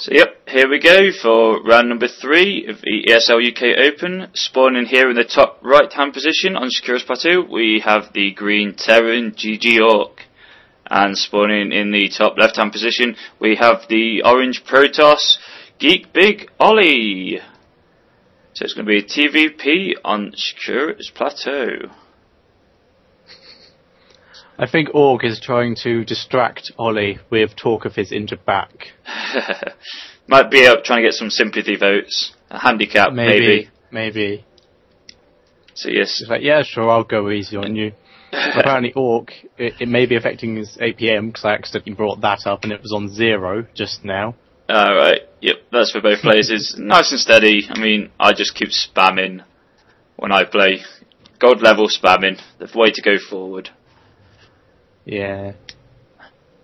So yep, here we go for round number 3 of the ESL UK Open. Spawning here in the top right hand position on Securus Plateau, we have the green Terran GGOurk. And spawning in the top left hand position, we have the orange Protoss GeeKBigOllie. So it's going to be a TVP on Securus Plateau. I think Org is trying to distract Ollie with talk of his injured back. Might be up trying to get some sympathy votes. A handicap, maybe. Maybe. So yes. He's like, yeah, sure, I'll go easy on you. Apparently Org, it may be affecting his APM, because I accidentally brought that up and it was on 0 just now. Alright, yep, that's for both players. It's nice and steady. I mean, I just keep spamming when I play. Gold level spamming, the way to go forward. Yeah.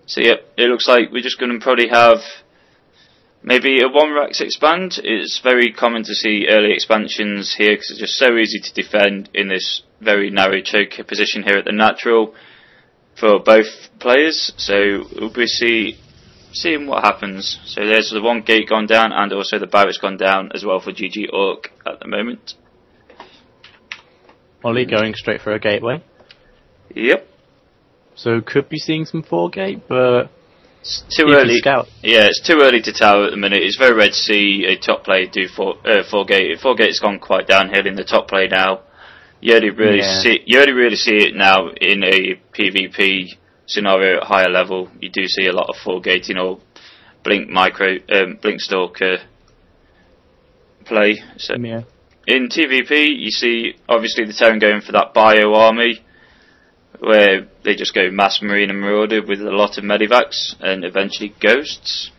So yep, it looks like we're just going to probably have maybe a 1-Rax expand. It's very common to see early expansions here because it's just so easy to defend in this very narrow choke position here at the natural for both players. So we'll be seeing what happens. So there's the one gate gone down and also the barracks gone down as well for GGOurk at the moment. Ollie going straight for a gateway. Yep. So could be seeing some 4-gate, but it's too early. Scout. Yeah, it's too early to tell at the minute. It's very rare to see a top player do 4-gate. 4-gate's gone quite downhill in the top play now. You only really see it now in a PvP scenario at higher level. You do see a lot of 4-gating or blink stalker play. So yeah. In TvP, you see obviously the Terran going for that bio army, where they just go mass marine and marauder with a lot of medivacs and eventually ghosts.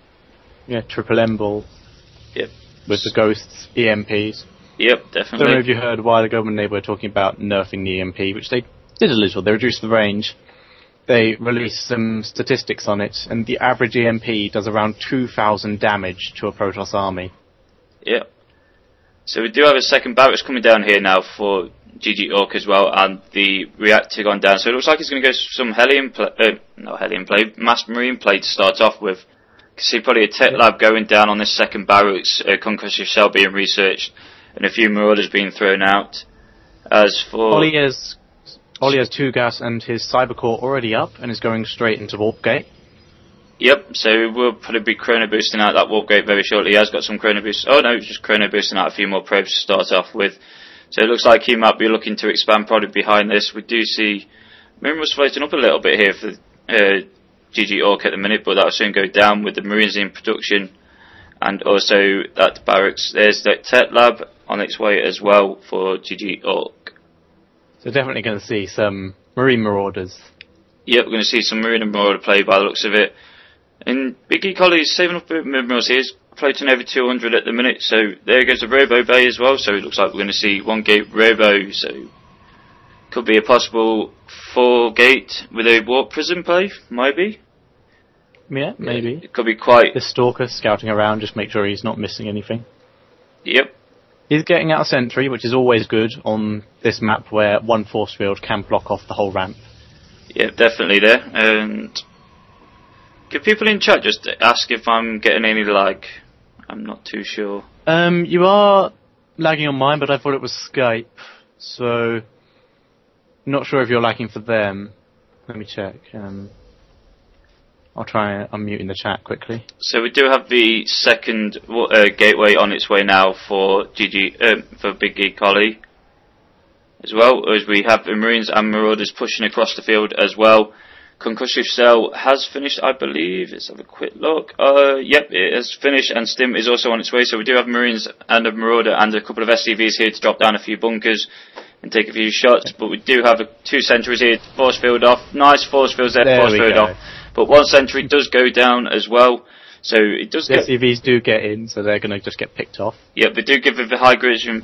Yeah, triple M ball. Yep. With the ghosts, EMPs. Yep, definitely. I don't know if you heard a while ago when they were talking about nerfing the EMP, which they did a little. They reduced the range. They released some statistics on it, and the average EMP does around 2,000 damage to a Protoss army. Yep. So we do have a second barracks coming down here now for GGOurk as well, and the reactor gone down. So it looks like it's going to go some mass marine play to start off with. You can see probably a tech lab going down on this second barracks, concussive shell being researched, and a few marauders being thrown out. As for Ollie has 2 gas and his cybercore already up and is going straight into warp gate. Yep, so we'll probably be chrono boosting out that warp gate very shortly. He has got some chrono boost. Oh no, just chrono boosting out a few more probes to start off with. So it looks like he might be looking to expand probably behind this. We do see Minerals floating up a little bit here for GGOurk at the minute, but that'll soon go down with the Marines in production. And also that barracks, there's the tech lab on its way as well for GGOurk. So definitely going to see some Marine Marauders. Yep, we're going to see some Marine and Marauder play by the looks of it. And GeeKBigOllie is saving up a bit of minerals here. He's floating over 200 at the minute, so there goes the Robo Bay as well. So it looks like we're going to see 1-gate Robo, so could be a possible 4-gate with a warp prison play, maybe. Yeah, maybe. It could be quite. The Stalker scouting around, just make sure he's not missing anything. Yep. He's getting out a sentry, which is always good on this map where one force field can block off the whole ramp. Yeah, definitely there. And could people in chat just ask if I'm getting any lag? I'm not too sure. You are lagging on mine, but I thought it was Skype, so not sure if you're lagging for them. Let me check. I'll try unmuting the chat quickly. So we do have the second gateway on its way now for GeeKBigOllie as well, as we have the Marines and Marauders pushing across the field as well. Concussive Cell has finished, I believe. Let's have a quick look. Yep, it has finished, and Stim is also on its way. So we do have Marines and a Marauder and a couple of SCVs here to drop down a few bunkers and take a few shots. But we do have 2 sentries here. Force field off. Nice force fields there. Force field off. But 1 sentry does go down as well. So it does. The SCVs do get in, so they're going to just get picked off. Yep, they do give it the high gradation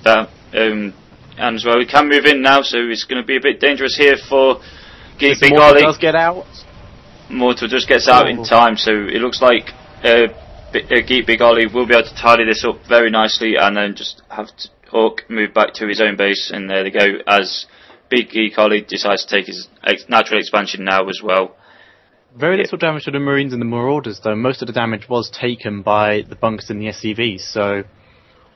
and as well. We can move in now, so it's going to be a bit dangerous here for GeeKBigOllie. Mortal does get out. Mortal just gets out in time, so it looks like GeeKBigOllie will be able to tidy this up very nicely, and then just have Ork move back to his own base, and there they go. As GeeKBigOllie decides to take his natural expansion now as well. Very little damage to the Marines and the Marauders, though. Most of the damage was taken by the bunkers and the SCVs, so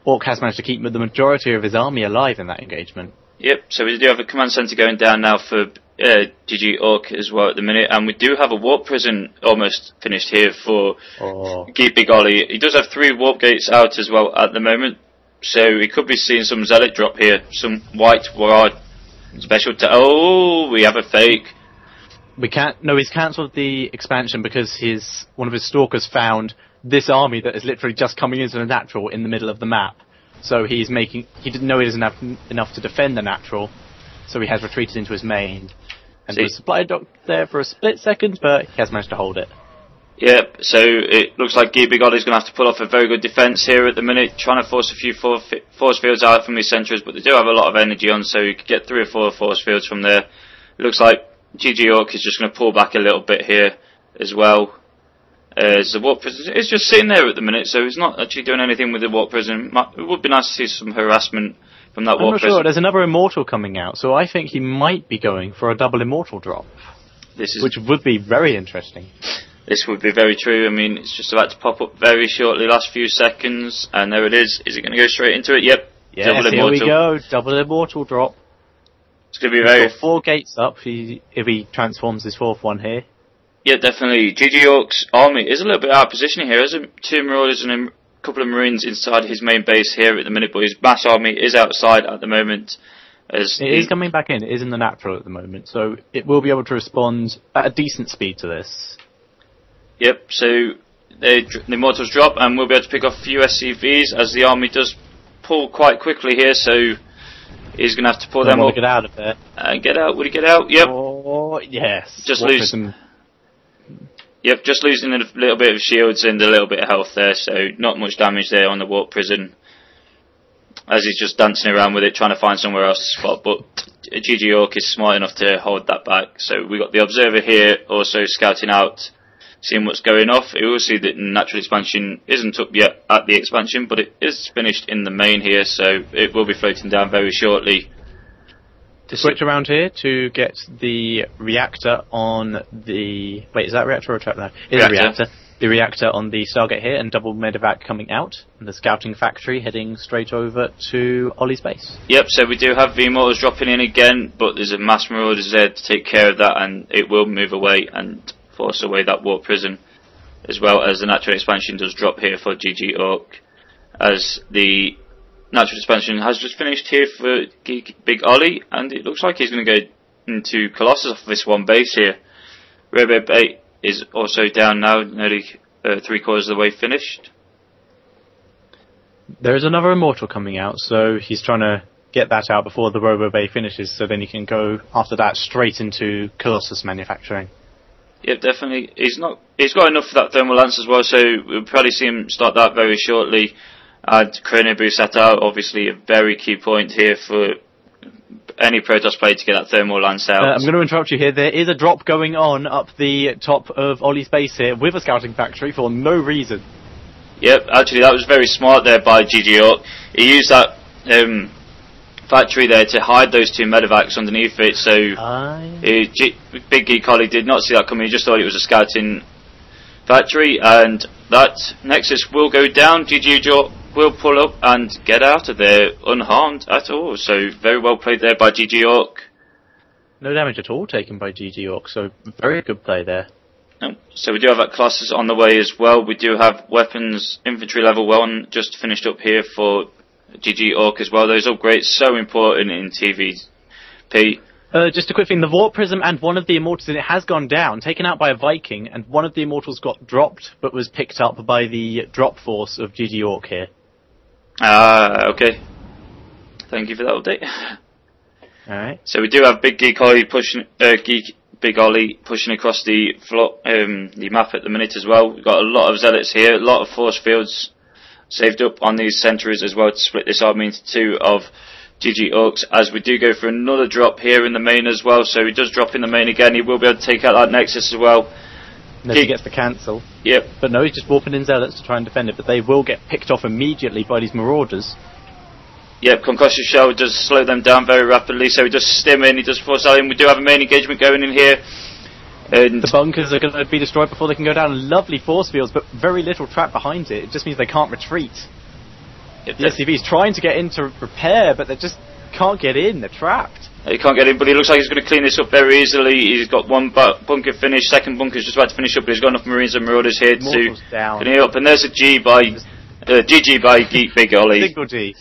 Orc has managed to keep the majority of his army alive in that engagement. Yep, so we do have a command centre going down now for GGOurk as well at the minute, and we do have a warp prison almost finished here for GeeKBigOllie. He does have 3 warp gates out as well at the moment, so we could be seeing some zealot drop here, some white ward special. Oh, we have a fake. We can't. No, he's cancelled the expansion because one of his stalkers found this army that is literally just coming into the natural in the middle of the map. So he didn't know he was enough to defend the natural, so he has retreated into his main. And was supply docked there for a split second, but he has managed to hold it. Yep, so it looks like GeeKBigOllie is going to have to pull off a very good defence here at the minute, trying to force a few force fields out from his centres, but they do have a lot of energy on, so you could get 3 or 4 force fields from there. It looks like GGOurk is just going to pull back a little bit here as well. The warp prison is just sitting there at the minute, so he's not actually doing anything with the warp prison. It would be nice to see some harassment from that warp prison. I'm not sure, there's another immortal coming out, so I think he might be going for a double immortal drop, which would be very interesting. This would be very true. I mean, it's just about to pop up very shortly, last few seconds, and there it is. Is it going to go straight into it? Yep. Yes, double immortal. Here we go, double immortal drop. It's going to be very... He's got 4 gates up if he transforms his 4th one here. Yeah, definitely. GGOurk's army is a little bit out of position here. There's 2 Marauders and a couple of Marines inside his main base here at the minute, but his mass army is outside at the moment. It is coming back in. It is in the natural at the moment, so it will be able to respond at a decent speed to this. Yep, so the Immortals drop, and we'll be able to pick off a few SCVs as the army does pull quite quickly here, so he's going to have to pull them up. Get out of there. Get out. Would he get out? Yep. Oh, yes. Just losing. Yep, just losing a little bit of shields and a little bit of health there, so not much damage there on the warp prison. As he's just dancing around with it, trying to find somewhere else to spot, but GGOurk is smart enough to hold that back. So we got the Observer here, also scouting out, seeing what's going off. You will see that natural expansion isn't up yet at the expansion, but it is finished in the main here, so it will be floating down very shortly. To switch around here to get the reactor on the... Wait, is that reactor or trap now? It's a reactor. The reactor on the Stargate here, and double medevac coming out, and the scouting factory heading straight over to Ollie's base. Yep, so we do have V-Mortars dropping in again, but there's a mass Marauders there to take care of that, and it will move away and force away that warp prison, as well as the natural expansion does drop here for GGOurk, as the natural expansion has just finished here for GeeKBigOllie, and it looks like he's going to go into Colossus off this one base here. Red Bay is also down now, nearly 3/4 of the way finished. There is another Immortal coming out, so he's trying to get that out before the Robo Bay finishes, so then he can go after that straight into Colossus manufacturing. Yep, definitely. He's got enough for that thermal lance as well, so we'll probably see him start that very shortly. And Chrono Boost set out, obviously a very key point here for any Protoss player to get that thermal lance out. I'm going to interrupt you here. There is a drop going on up the top of Ollie's base here with a scouting factory for no reason. Yep, actually that was very smart there by GGOurk. He used that factory there to hide those 2 medevacs underneath it, so Big GeeKBigOllie did not see that coming. He just thought it was a scouting factory, and that Nexus will go down. GGOurk will pull up and get out of there unharmed at all, so very well played there by GGOurk. No damage at all taken by GGOurk, so very good play there. So we do have that Colossus on the way as well. We do have weapons infantry level 1 just finished up here for GGOurk as well. Those upgrades so important in TVP. Just a quick thing, the Warp Prism and one of the Immortals in it has gone down, taken out by a Viking, and one of the Immortals got dropped, but was picked up by the drop force of GGOurk here. Okay. Thank you for that update. Alright. So we do have Big GeeKBigOllie pushing across the map at the minute as well. We've got a lot of zealots here, a lot of force fields saved up on these centres as well to split this army into 2 of GGOurk's, as we do go for another drop here in the main as well. So he does drop in the main again. He will be able to take out that Nexus as well. Unless he gets the cancel. Yep. But no, he's just warping in zealots to try and defend it, but they will get picked off immediately by these Marauders. Yep, Concussive Shell does slow them down very rapidly, so he does stim in, he does force out in. We do have a main engagement going in here. And the bunkers are going to be destroyed before they can go down. Lovely force fields, but very little trap behind it. It just means they can't retreat. The SCV is trying to get in to repair, but they just can't get in. They're trapped. He can't get in, but he looks like he's going to clean this up very easily. He's got one bunker finished, second bunker's just about to finish up, but he's got enough Marines and Marauders here to clean up. And there's a GG by GeeKBigOllie. Single G.